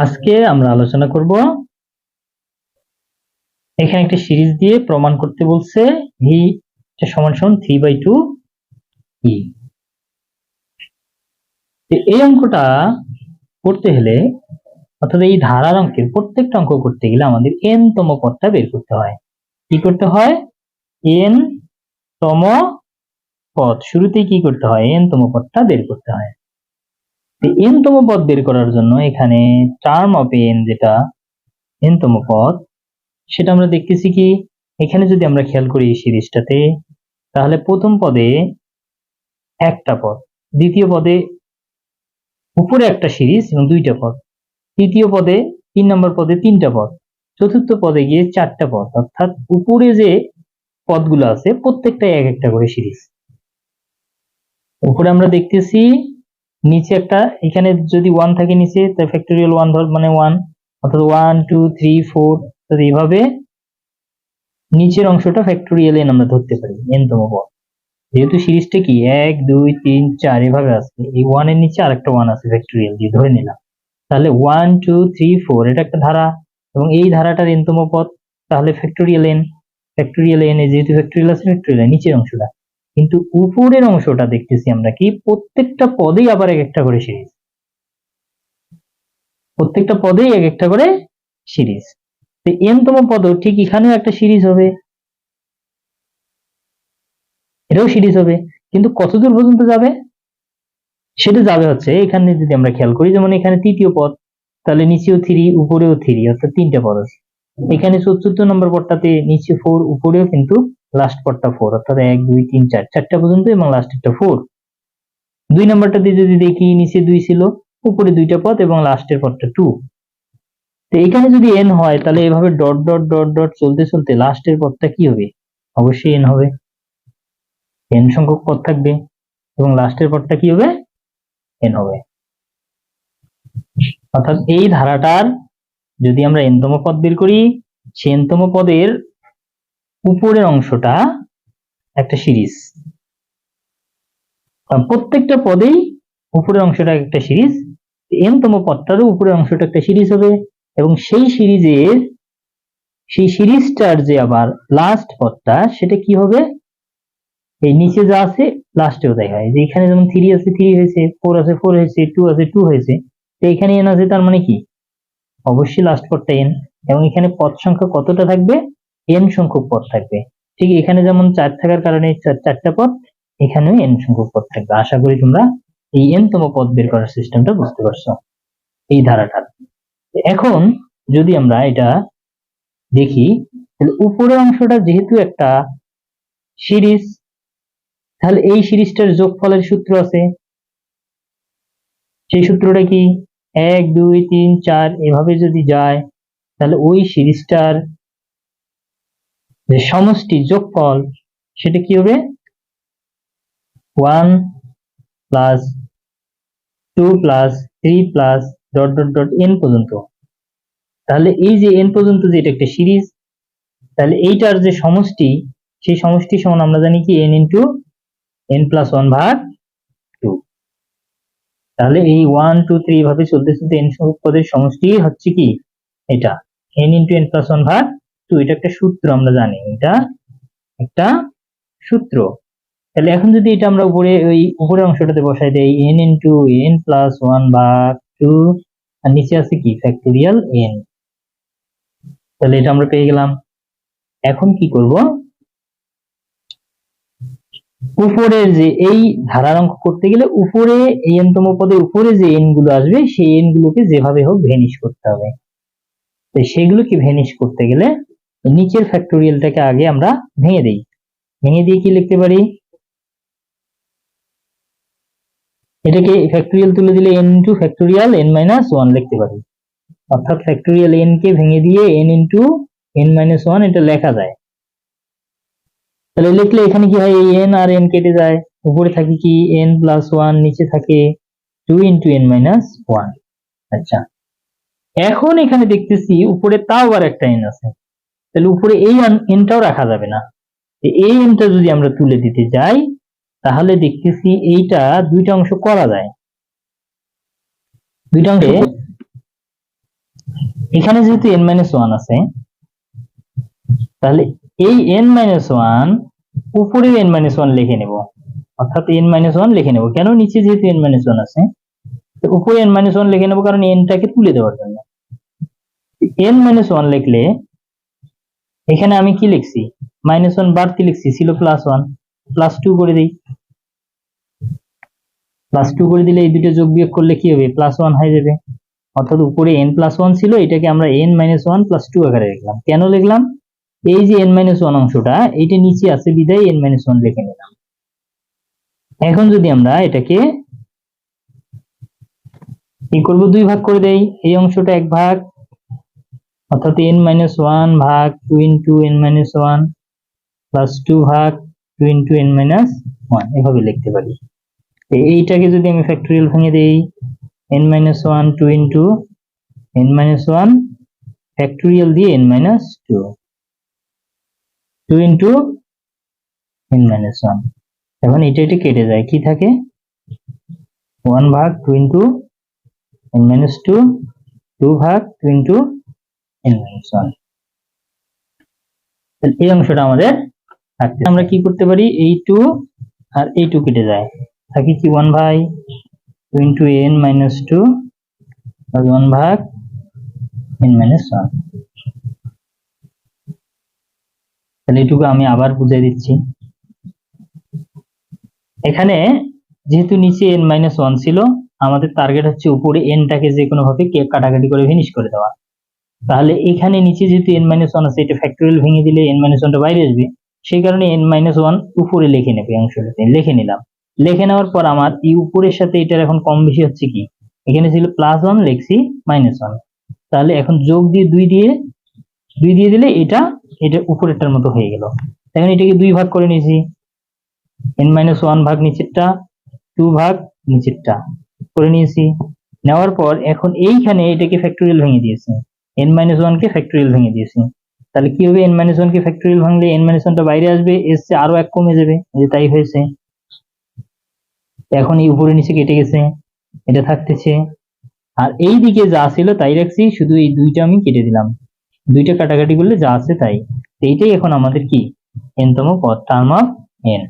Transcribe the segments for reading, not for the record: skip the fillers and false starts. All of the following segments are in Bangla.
আজকে আমরা আলোচনা করব এখানে একটা সিরিজ দিয়ে প্রমাণ করতে বলছে ই সমান সমান 3/2 ই। এই অঙ্কটা করতে হলে অর্থাৎ এই ধারার অঙ্কের প্রত্যেকটা অঙ্ক করতে গেলে আমাদের n তম পদটা বের করতে হয়। কি করতে হয়? n তম পদ, শুরুতেই কি করতে হয়? n তম পদটা বের করতে হয়। n তম পদ বের করার জন্য এখানে টার্ম অফ n, যেটা n তম পদ, সেটা আমরা দেখতেছি কি এখানে যদি আমরা খেয়াল করি এই সিরিজটাতে, তাহলে প্রথম পদে একটা পদ, দ্বিতীয় পদে উপরে একটা সিরিজ এবং দুইটা পদ, তৃতীয় পদে 3 নম্বর পদে 3টা পদ, চতুর্থ পদে গিয়ে 4টা পদ, অর্থাৎ উপরে যে পদগুলো আছে প্রত্যেকটাই এক একটা করে সিরিজ। উপরে আমরা দেখতেছি নিচে একটা, এখানে যদি 1 থাকে নিচে তাহলে ফ্যাক্টোরিয়াল 1 ধর মানে 1, অর্থাৎ 1 2 3 4, তাহলে এইভাবে নিচের অংশটা ফ্যাক্টোরিয়াল n আমরা ধরতে পারি n তম পদ। যেহেতু সিরিজটা কি 1 2 3 4 এভাবে আছে, এই 1 এর নিচে আরেকটা 1 আছে ফ্যাক্টোরিয়াল দিয়ে ধরে নিলাম, তাহলে 1 2 3 4 এটা একটা ধারা এবং এই ধারাটার n তম পদ, তাহলে ফ্যাক্টোরিয়াল n এ যেহেতু ফ্যাক্টোরিয়াল আছে ফ্যাক্টোরিয়াল নিচের অংশটা, কিন্তু উপরের অংশটা দেখতেছি আমরা কি প্রত্যেকটা পদেই আবার এক একটা করে সিরিজ, প্রত্যেকটা পদেই এক একটা করে সিরিজ। তো n তম পদও ঠিক এখানেও একটা সিরিজ হবে, এটাও সিরিজ হবে, কিন্তু কতদূর পর্যন্ত যাবে সেটা যাবে হচ্ছে এখানে যদি আমরা খেয়াল করি, যেমন এখানে তৃতীয় পদ, তাহলে নিচেও 3 উপরেও 3, অর্থাৎ 3টা পদ আছে। এখানে 44 নম্বর পদটাতে নিচে 4, উপরেও কিন্তু লাস্ট পদটা 4, অর্থাৎ 1 2 3 4 চারটা পর্যন্ত এবং লাস্টেরটা 4। 2 নম্বরটাতে যদি দেখি নিচে 2 ছিল, উপরে 2টা পদ এবং লাস্টের পদটা 2। তো এখানে যদি n হয় তাহলে এভাবে ডট ডট ডট ডট চলতে চলতে লাস্টের পদটা কি হবে? অবশ্যই n হবে, n সংখ্যক পদ থাকবে এবং লাস্টের পদটা কি হবে? n হবে। অর্থাৎ এই ধারাটার যদি আমরা n তম পদ বের করি, সেই n তম পদের উপরের অংশটা একটা সিরিজ, প্রত্যেকটা পদেই উপরের অংশটা একটা সিরিজ, n তম পদটারও উপরের অংশটা একটা সিরিজ হবে এবং সেই সিরিজটার যে আবার লাস্ট পদটা সেটা কি হবে? এই নিচে যা আছে লাস্টেও তাই হয়, যে এখানে যেমন 3 আছে 3 হয়েছে, 4 আছে 4 হয়েছে, 2 আছে 2 হয়েছে, তো এখানে n আছে, তার মানে কি অবশ্যই লাস্ট পদটা n, এবং এখানে পদ সংখ্যা কতটা থাকবে? n সংখ্যক পদ থাকবে। ঠিক এখানে যেমন 4 থাকার কারণে 4টা পদ, এখানেও n সংখ্যক পদ থাকবে। আশা করি তোমরা এই n তম পদ বের করার সিস্টেমটা বুঝতে পারছো এই ধারাটা। এখন যদি আমরা এটা দেখি, তাহলে উপরের অংশটা যেহেতু একটা সিরিজ, তাহলে এই সিরিজটার যোগফলের সূত্র আছে, সেই সূত্রটা কি 1 2 3 4 এভাবে যদি যায়, তাহলে ওই সিরিজটার যে সমষ্টি যোগফল সেটা কি হবে? 1 plus 2 plus 3 plus dot dot dot n পর্যন্ত। তাহলে এই যে n পর্যন্ত যে এটা একটা সিরিজ, তাহলে এইটার যে সমষ্টি, সেই সমষ্টি সমান আমরা জানি কি n ইন্টু n প্লাস 1 ভাগ 2। তাহলে এই 1 2 3 এভাবে চলতে চলতে n সংখ্যক পদের সমষ্টি হচ্ছে কি এটা n ইন্টু n প্লাস 1 ভাগ 2। এটা একটা সূত্র, আমরা জানি এটা একটা সূত্র। তাহলে এখন যদি এটা আমরা উপরে ওই উপরের অংশটাতে বসাই দেই n ইন্টু n প্লাস 1 ভাগ 2, আর নিচে আছে কি ফ্যাক্টোরিয়াল n, তাহলে এটা আমরা পেয়ে গেলাম। এখন কি করব? উপরের যে এই ধারার অঙ্ক করতে গেলে উপরে এই n তম পদে উপরে যে n গুলো আসবে সেই n গুলোকে যেভাবে হোক ভ্যানিশ করতে হবে। তো সেগুলোকে ভ্যানিশ করতে গেলে নিচের ফ্যাক্টোরিয়ালটাকে আগে আমরা ভেঙে দেই, ভেঙে দিয়ে কি লিখতে পারি? এটাকে ফ্যাক্টোরিয়াল তুলে দিলে n into factorial n minus 1 লিখতে পারি, অর্থাৎ ফ্যাক্টোরিয়াল n কে ভেঙে দিয়ে n ইন্টু n মাইনাস 1 এটা লেখা যায়। তাহলে লিখলে এখানে কি হয়? এই n আর n কেটে যায়, উপরে থাকে কি n প্লাস 1, নিচে থাকে 2 ইন্টু n মাইনাস 1। আচ্ছা, এখন এখানে দেখতেছি উপরে তাও আবার একটা n আছে, তাহলে উপরে এই nটাও রাখা যাবে না। এই nটা যদি আমরা তুলে দিতে যাই তাহলে দেখতেছি এইটা দুইটা অংশ করা যায়, দুইটা অংশে এখানে যেহেতু n-1 আছে, তাহলে এই n-1 উপরে n-1 লিখে নেব, অর্থাৎ n-1 লিখে নেব। কেন? নিচে যেহেতু n-1 আছে, তো উপরে n-1 লিখে নেব, কারণ n-টাকে তুলে দেওয়ার জন্য। n-1 লিখলে এখানে আমি কি লিখছি? -1 বাড়তি লিখছি, ছিল +1, +2 করে দিই। +2 করে দিলে এই দুটো যোগ বিয়োগ করলে কি হবে? +1 হয়ে যাবে। অর্থাৎ উপরে n+1 ছিল, এটাকে আমরা n-1 + 2 আকারে লিখলাম। কেন লিখলাম? এই যে n-1 অংশটা, এইটা নিচে আছে বিধায় n-1 লিখে নিলাম। এখন যদি আমরা এটাকে কি করব? 2 ভাগ করে দেই। এই অংশটা 1 ভাগ, অর্থাৎ n-1 ভাগ 2 * n-1 + 2 ভাগ 2 * n-1 এভাবে লিখতে পারি। এইটাকে যদি আমি ফ্যাক্টরিয়াল ভেঙে দেই, n-1 2 * n-1 ফ্যাক্টরিয়াল দিয়ে n-2 2 * n-1। এখন এটা কেটে যায়, কি থাকে? 1 ভাগ 2 * n-2 2 ভাগ 2 * n-1। তাহলে এই অংশটা আমাদের থাকছে। আমরা কি করতে পারি? এই 2 আর এই 2 কেটে যায়, থাকে কি 1 ভাগ 2 * n-2 আর 1 ভাগ n-1। তাহলে এইটুকু আমি আবার বুঝিয়ে দিচ্ছি। এখানে যেহেতু নিচে n-1 ছিল, আমাদের টার্গেট হচ্ছে উপরে n-টাকে যে কোনো ভাবে কাটাকাটি করে ফিনিশ করে দেওয়া। তাহলে এখানে নিচে যেহেতু n-1 আছে, এটা ফ্যাক্টরিয়াল ভেঙে দিলে n-1টা বাইরে আসবে, সেই কারণে n-1 উপরে লিখে নেবে, অংশটাতে লিখে নিলাম। লিখে নেওয়ার পর আমার এই উপরের সাথে এটার এখন কম বেশি হচ্ছে কি? এখানে ছিল +1, লিখছি -1। তাহলে এখন যোগ দিয়ে 2 দিয়ে দিলে এটা উপরেরটার মতো হয়ে গেল। এখন এটাকে 2 ভাগ করে নিয়েছি, n-1 ভাগ নিচেরটা, 2 ভাগ নিচেরটা করে নিয়েছি। নেওয়ার পর এখন এইখানে এটাকে ফ্যাক্টরিয়াল ভেঙে দিয়েছি, n-1 কে ফ্যাক্টরিয়াল ভেঙে দিয়েছি। তাহলে কি হবে? n-1 কে ফ্যাক্টরিয়াল ভাঙলে n-1টা বাইরে আসবে, এসে আরো 1 কমে যাবে, যে তাই হয়েছে। এখন এই উপরে নিচে কেটে গেছে, এটা থাকতেছে। আর এই দিকে যা ছিল তাই রাখছি, শুধু এই 2টা আমি কেটে দিলাম। 2টা কাটাকাটি করলে যা আছে তাই। এইটাই এখন আমাদের কি? n-তম পদ, টার্ম অফ n।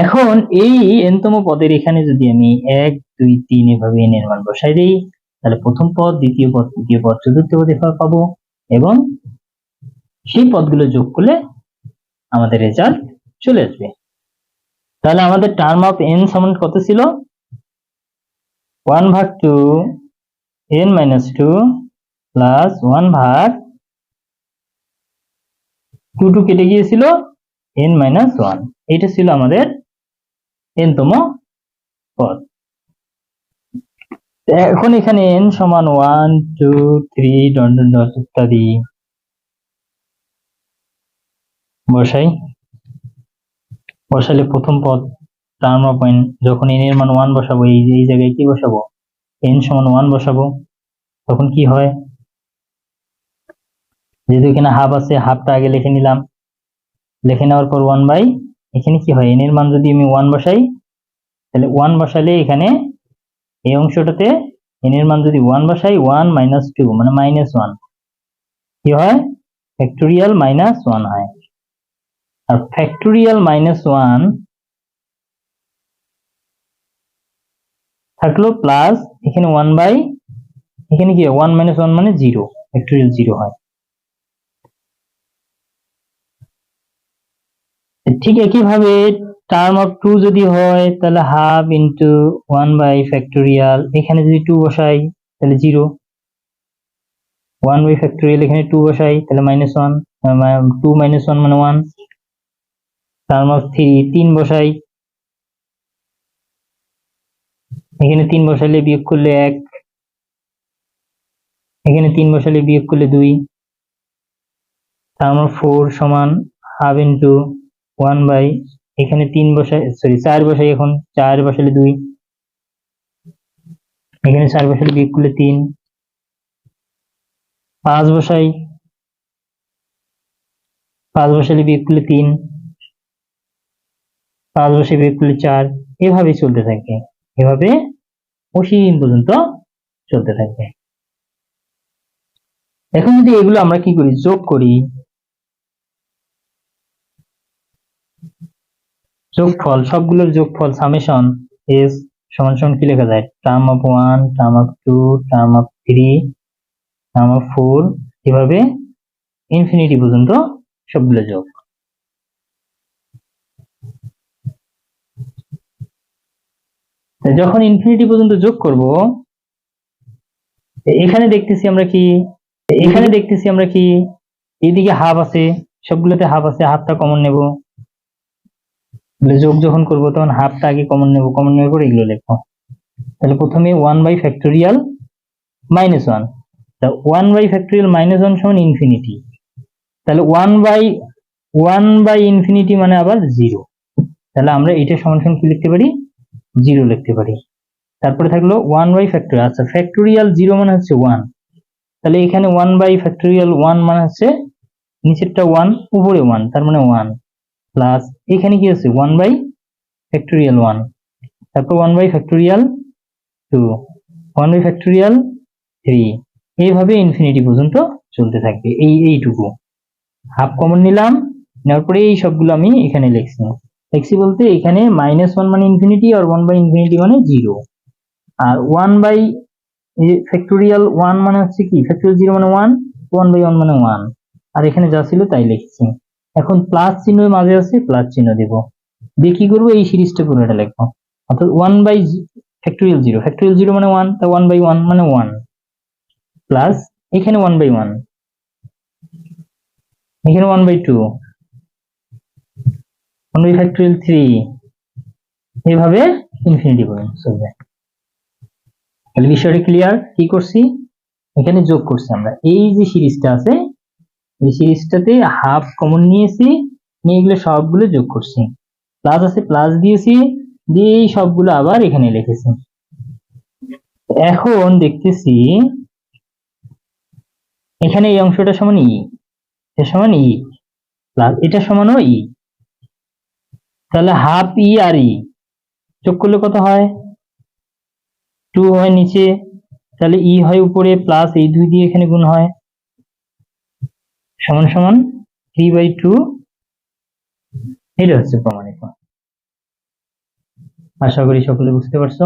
এখন এই n-তম পদের এখানে যদি আমি 1 2 3 এভাবে n এর মান বসাই দিই, তাহলে প্রথম পদ, দ্বিতীয় পদ, তৃতীয় পদ, চতুর্থ পদ এভাবে পাবো, এবং সেই পদগুলো যোগ করলে আমাদের রেজাল্ট চলে আসবে। তাহলে আমাদের টার্ম অফ n সমান কত ছিল? 1 ভাগ 2 n-2 প্লাস 1 ভাগ 2 কেটে গিয়েছিল n-1। এটা ছিল আমাদের n-তম পদ। এখন এখানে n সমান 1 2 3 ইত্যাদি বসালে প্রথম পদ টার্ম অফ n, যখন n এর মান 1 বসাবো, এই জায়গায় কি বসাবো? n সমান 1 বসাবো, তখন কি হয়? যেহেতু এখানে হাফ আছে, হাফটা আগে লিখে নিলাম। লিখে নেওয়ার পর 1 বাই, এখানে কি হয়? n এর মান যদি আমি 1 বসাই, তাহলে 1 বসালে এখানে এই অংশটাতে n এর মান যদি 1 বসাই, 1 - 2 মানে -1, কি হয়? ফ্যাক্টরিয়াল -1 হয়। আর ফ্যাক্টরিয়াল -1 থাকলো প্লাস এখানে 1 বাই, এখানে কি 1 - 1 মানে 0, ফ্যাক্টরিয়াল 0 হয়। ঠিক একইভাবে টার্ম অফ 2 যদি হয়, তাহলে হাফ ইন্টু 1 বাই ফ্যাক্টরিয়াল, এখানে যদি 2 বসাই তাহলে 0, 1 বাই ফ্যাক্টরিয়াল, এখানে 2 বসাই তাহলে -1, 2 - 1 মানে 1। টার্ম অফ 3 বসাই, এখানে 3 বসালে বিয়োগ করলে 1, এখানে 3 বসালে বিয়োগ করলে 2। টার্ম অফ 4 সমান হাফ ইন্টু 1 বাই, এখানে 3 বসাই, সরি 4 বসাই, এখন 4 বসালে 2, এখানে 4 বসালে বিয়োগ করলে 3। 5 বসাই, 5 বসালে বিয়োগ করলে 3, 5 বসে বিয়োগ করলে 4, এভাবেই চলতে থাকে, এভাবে অসীম পর্যন্ত চলতে থাকবে। এখন যদি এগুলো আমরা কি করি, যোগ করি, যোগফল, সবগুলোর যোগফল সামেশন এস সমান সমান কি লেখা যায়, term of 1, term of 2, term of 3, term of 4, এভাবে ইনফিনিটি পর্যন্ত সবগুলো যোগ। যখন ইনফিনিটি পর্যন্ত যোগ করব, এখানে দেখতেছি আমরা কি এইদিকে হাফ আছে, সবগুলোতে হাফ আছে, হাফটা কমন নেব। যোগ যখন করব তখন হাফটা আগে কমন নেব, কমন নেওয়ার পর এগুলো লিখবো। তাহলে প্রথমে 1/ফ্যাক্টোরিয়াল -1, তা 1/ফ্যাক্টোরিয়াল -1 সমান ইনফিনিটি। তাহলে 1/ইনফিনিটি মানে আবার 0। তাহলে আমরা এটা সমান সমান কি লিখতে পারি, 0 লিখতে পারি। তারপরে থাকলো 1/ফ্যাক্টোরিয়াল, আচ্ছা ফ্যাক্টোরিয়াল 0 মানে হচ্ছে 1, তাহলে এখানে 1/ফ্যাক্টোরিয়াল 1 মানে হচ্ছে নিচেরটা 1 উপরে 1, তার মানে 1 প্লাস এখানে কি আছে 1/ফ্যাক্টোরিয়াল 1, তারপর 1/ফ্যাক্টোরিয়াল 2, 1/ফ্যাক্টোরিয়াল 3, এইভাবে ইনফিনিটি পর্যন্ত চলতে থাকবে। এইটুকু হাফ কমন নিলাম, নেওয়ার পরে এই সবগুলো আমি এখানে লিখছি বলতে এখানে -1 মানে ইনফিনিটি আর 1/ইনফিনিটি মানে 0, আর 1/ফ্যাক্টোরিয়াল 1 মানে হচ্ছে কি, ফ্যাক্টোরিয়াল 0 মানে 1, 1/1 মানে 1, আর এখানে যা ছিল তাই লিখছি। এখন প্লাস চিহ্ন মাঝে আছে, প্লাস চিহ্ন দেব, দিয়ে কি করবো, এই সিরিজটা পুরোটা লিখবো। অর্থাৎ 1/ফ্যাক্টোরিয়াল 0, ফ্যাক্টোরিয়াল 0 মানে 1, তা 1/1 মানে 1 প্লাস এখানে 1/1, এখানে 1/2, 1/ফ্যাক্টোরিয়াল 3, এইভাবে ইনফিনিটি পর্যন্ত চলবে। তাহলে বিষয়টা ক্লিয়ার? কি করছি, এখানে যোগ করছি আমরা, এই যে সিরিজটা আছে এই সিরিজটাতে হাফ কমন নিয়েছি, নিয়ে এগুলো সবগুলো যোগ করছি, প্লাস আছে প্লাস দিয়েছি, দিয়ে এই সবগুলো আবার এখানে লিখেছি। এখন দেখতেছি এখানে এই অংশটা সমান ই, এটা সমান ই প্লাস এটা সমানও ই, তাহলে হাফ ই আর ই যোগ করলে কত হয়, 2 হয় নিচে, তাহলে ই হয় উপরে, প্লাস এই 2 দিয়ে এখানে গুণ হয়, সমান সমান 3/2। এটা হচ্ছে প্রমাণিত। আশা করি সকলে বুঝতে পারছো।